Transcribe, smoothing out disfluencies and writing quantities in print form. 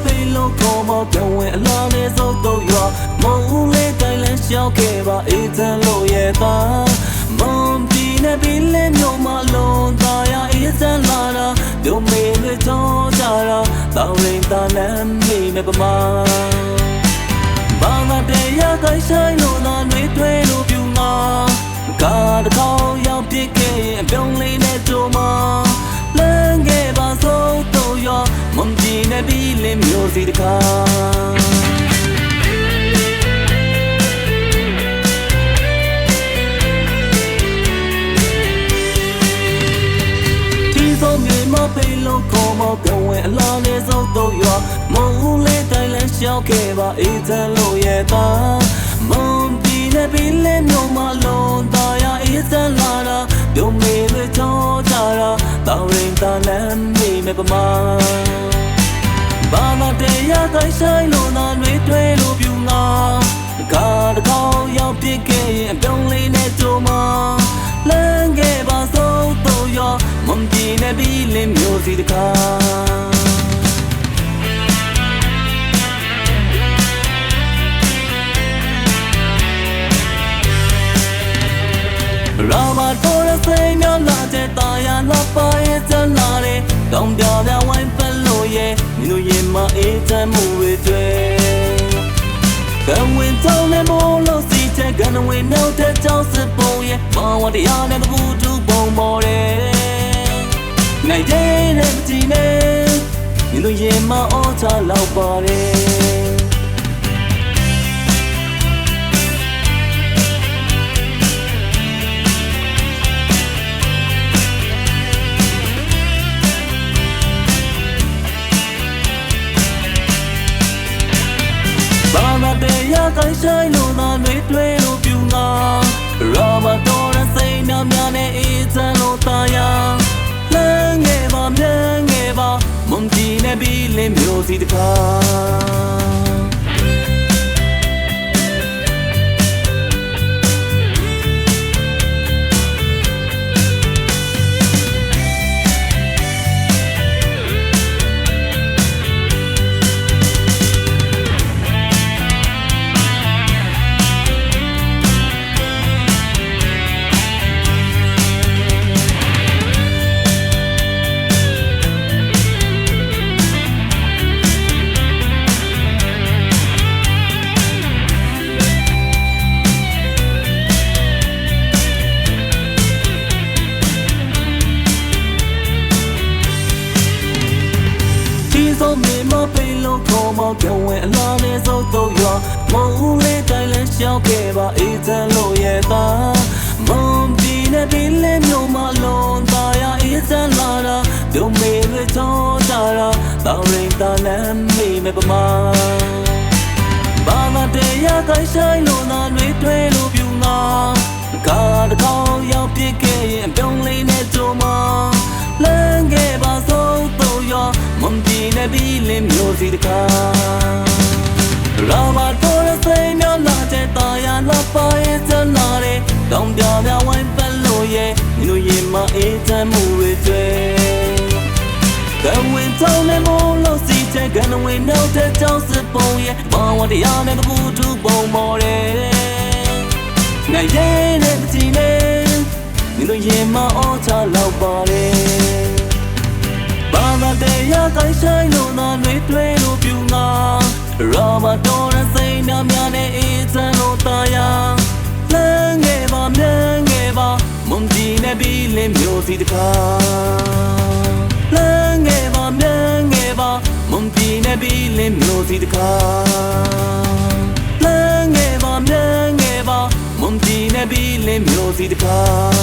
被路过毛跟为老的走都要梦里带来小给吧一层路也大梦比那比来牛马路大呀一层拉了就没会走家了到人大难米没不嘛把那的呀该晒路那没对路表嘛嘎的靠要别给表里那做嘛冷给把手都要梦记那比来မျိုးစီတခါ被路过毛跟为老的走都要梦里带来小给吧一层路也大梦比那比来牛马路大呀一层拉了就没会走家了到人大难米没不嘛把那的呀该晒路那没对路表啊嘎的靠要别给表里那做嘛冷给把手都要梦记那比来မျိုးစီတခါရာမတော်ရစိတ်များလာတဲ့တာယာလာပါရဲ့ဇလာတဲ့တောင်ပြပြဝိုင်းပလို့ရဲ့မင်းတို့ရင်မအေးချမ်းမှုတွေကံဝင်ကြောင်းနဲ့မိုးလို့စီချက်ကံဝင်နောက်တဲ့ကြောင်းစပုံရဲ့ဘာဝတရားနဲ့ဘူတူပုံပေါ်တယ်နိုင်တဲ့ကြည်နေမင်းတို့ရင်မအော်ချလောက်ပါတယ်တရားကိုင်းဆိုင်လို့သာတွေတွေ့လို့ပြူငါရာမတော်ရစိတ်များများနဲ့အေးချမ်းလို့သာယာလမ်းငယ်ပါမြန်းငယ်ပါမုံကြည့်နေပြီးလင်းမျိုးစီတခါ被路过毛跟为老的走都要梦里带来小给吧一层路也大梦比那比来牛马路大呀一层拉了就没会走家了到人大难米没不嘛把那的呀该晒路那没对路表啊嘎的靠要别给表里那做嘛冷给把手都要梦记那比来မျိုးစီတခါရာမတော်ရစိတ်များလာတဲ့တာယာလာပါရဲ့ဇလာတဲ့တောင်ပြပြဝိုင်းပလို့ရဲ့မင်းတို့ရင်မအေးချမ်းမှုတွေကံဝင်ကြောင်းနဲ့မိုးလို့စီချက်ကံဝင်နောက်တဲ့ကြောင်းစပုံရဲ့ဘာဝတရားနဲ့ဘူတူပုံပေါ်တယ်နိုင်တဲ့ကြည်နေမင်းတို့ရင်မအော်ချလောက်ပါတယ်ဘာသာတရားကိုင်းဆိုင်လို့သာတွေတွေ့လို့ပြူငါရာမတော်ရစိတ်များများနဲ့အေးချမ်းလို့သာယာလမ်းငယ်ပါမြန်းငယ်ပါမုံကြည့်နေပြီးလင်းမျိုးစီတခါလမ်းငယ်ပါမြန်းငယ်ပါမုံကြည့်နေပြီးလင်းမျိုးစီတခါလမ်းငယ်ပါမြန်းငယ်ပါမုံကြည့်နေပြီးလင်းမျိုးစီတခါ